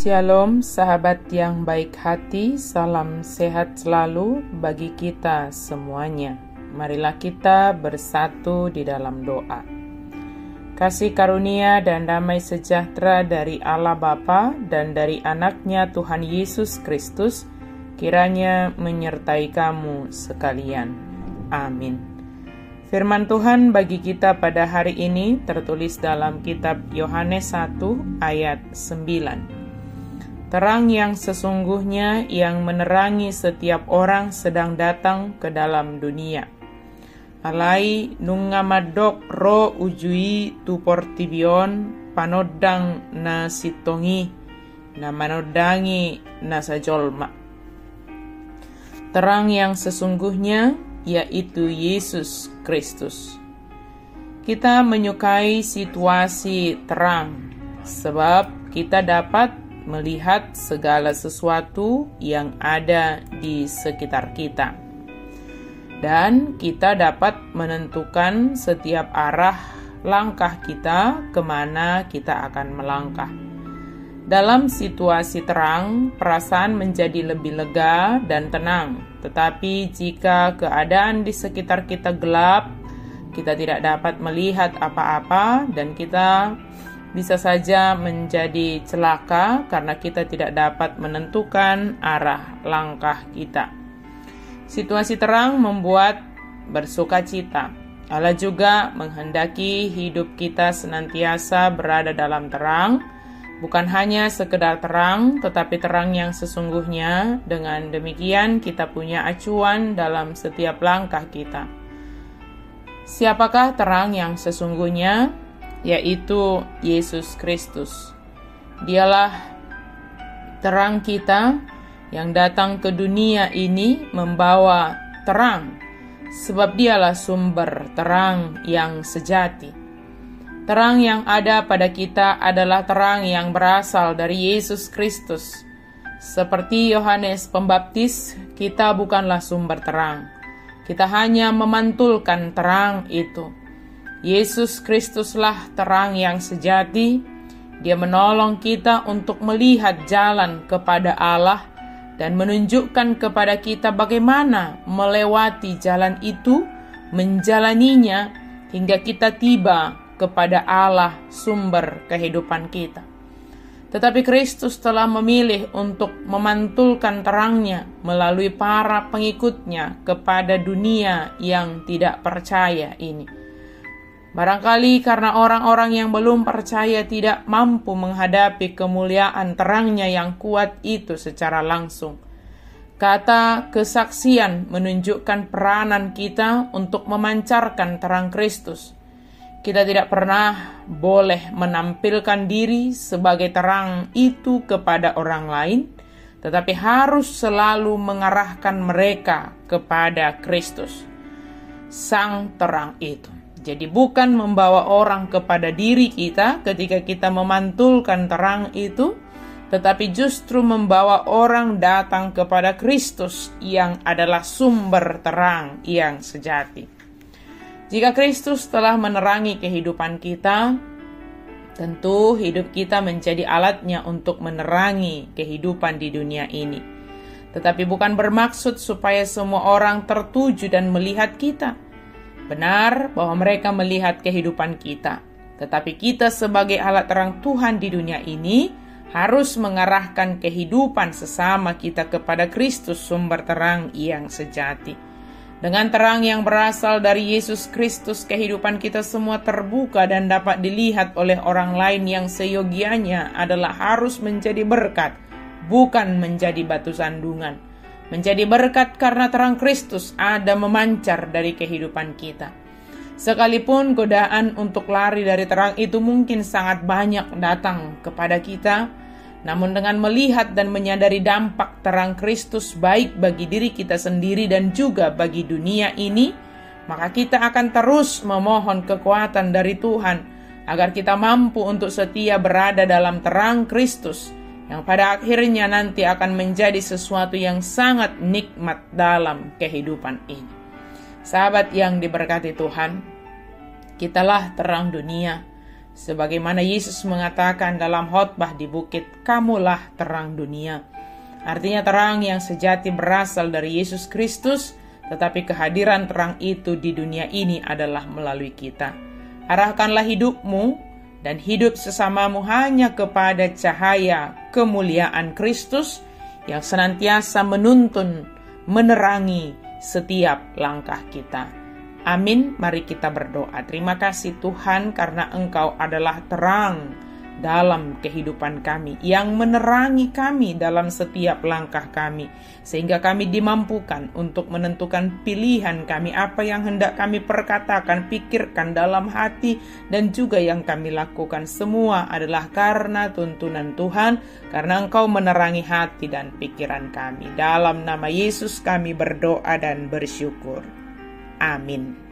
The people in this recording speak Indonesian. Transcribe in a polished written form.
Shalom sahabat yang baik hati, salam sehat selalu bagi kita semuanya. Marilah kita bersatu di dalam doa. Kasih karunia dan damai sejahtera dari Allah Bapa dan dari anaknya Tuhan Yesus Kristus kiranya menyertai kamu sekalian. Amin. Firman Tuhan bagi kita pada hari ini tertulis dalam kitab Yohanes 1 ayat 9. Terang yang sesungguhnya yang menerangi setiap orang sedang datang ke dalam dunia. Alai nungamadok ro ujui tu portibion panodang na sitongi na manodangi na sajolma. Terang yang sesungguhnya yaitu Yesus Kristus. Kita menyukai situasi terang sebab kita dapat melihat segala sesuatu yang ada di sekitar kita. Dan kita dapat menentukan setiap arah langkah kita kemana kita akan melangkah. Dalam situasi terang, perasaan menjadi lebih lega dan tenang. Tetapi jika keadaan di sekitar kita gelap, kita tidak dapat melihat apa-apa dan kita bisa saja menjadi celaka karena kita tidak dapat menentukan arah langkah kita. Situasi terang membuat bersukacita. Allah juga menghendaki hidup kita senantiasa berada dalam terang, bukan hanya sekedar terang, tetapi terang yang sesungguhnya. Dengan demikian kita punya acuan dalam setiap langkah kita. Siapakah terang yang sesungguhnya? Yaitu Yesus Kristus. Dialah terang kita yang datang ke dunia ini membawa terang, sebab dialah sumber terang yang sejati. Terang yang ada pada kita adalah terang yang berasal dari Yesus Kristus. Seperti Yohanes Pembaptis, kita bukanlah sumber terang. Kita hanya memantulkan terang itu. Yesus Kristuslah terang yang sejati. Dia menolong kita untuk melihat jalan kepada Allah dan menunjukkan kepada kita bagaimana melewati jalan itu, menjalaninya hingga kita tiba kepada Allah sumber kehidupan kita. Tetapi Kristus telah memilih untuk memantulkan terangnya melalui para pengikutnya kepada dunia yang tidak percaya ini. Barangkali karena orang-orang yang belum percaya tidak mampu menghadapi kemuliaan terangnya yang kuat itu secara langsung. Kata kesaksian menunjukkan peranan kita untuk memancarkan terang Kristus. Kita tidak pernah boleh menampilkan diri sebagai terang itu kepada orang lain, tetapi harus selalu mengarahkan mereka kepada Kristus, Sang terang itu. Jadi bukan membawa orang kepada diri kita ketika kita memantulkan terang itu, tetapi justru membawa orang datang kepada Kristus yang adalah sumber terang yang sejati. Jika Kristus telah menerangi kehidupan kita, tentu hidup kita menjadi alatnya untuk menerangi kehidupan di dunia ini. Tetapi bukan bermaksud supaya semua orang tertuju dan melihat kita. Benar bahwa mereka melihat kehidupan kita, tetapi kita sebagai alat terang Tuhan di dunia ini harus mengarahkan kehidupan sesama kita kepada Kristus sumber terang yang sejati. Dengan terang yang berasal dari Yesus Kristus, kehidupan kita semua terbuka dan dapat dilihat oleh orang lain yang seyogianya adalah harus menjadi berkat, bukan menjadi batu sandungan. Menjadi berkat karena terang Kristus ada memancar dari kehidupan kita. Sekalipun godaan untuk lari dari terang itu mungkin sangat banyak datang kepada kita, namun dengan melihat dan menyadari dampak terang Kristus baik bagi diri kita sendiri dan juga bagi dunia ini, maka kita akan terus memohon kekuatan dari Tuhan agar kita mampu untuk setia berada dalam terang Kristus, yang pada akhirnya nanti akan menjadi sesuatu yang sangat nikmat dalam kehidupan ini. Sahabat yang diberkati Tuhan, kitalah terang dunia. Sebagaimana Yesus mengatakan dalam khotbah di bukit, "Kamulah terang dunia." Artinya terang yang sejati berasal dari Yesus Kristus, tetapi kehadiran terang itu di dunia ini adalah melalui kita. Arahkanlah hidupmu dan hidup sesamamu hanya kepada cahaya kemuliaan Kristus yang senantiasa menuntun, menerangi setiap langkah kita. Amin. Mari kita berdoa. Terima kasih Tuhan karena Engkau adalah terang dalam kehidupan kami, yang menerangi kami dalam setiap langkah kami, sehingga kami dimampukan untuk menentukan pilihan kami, apa yang hendak kami perkatakan, pikirkan dalam hati, dan juga yang kami lakukan. Semua adalah karena tuntunan Tuhan, karena Engkau menerangi hati dan pikiran kami. Dalam nama Yesus kami berdoa dan bersyukur. Amin.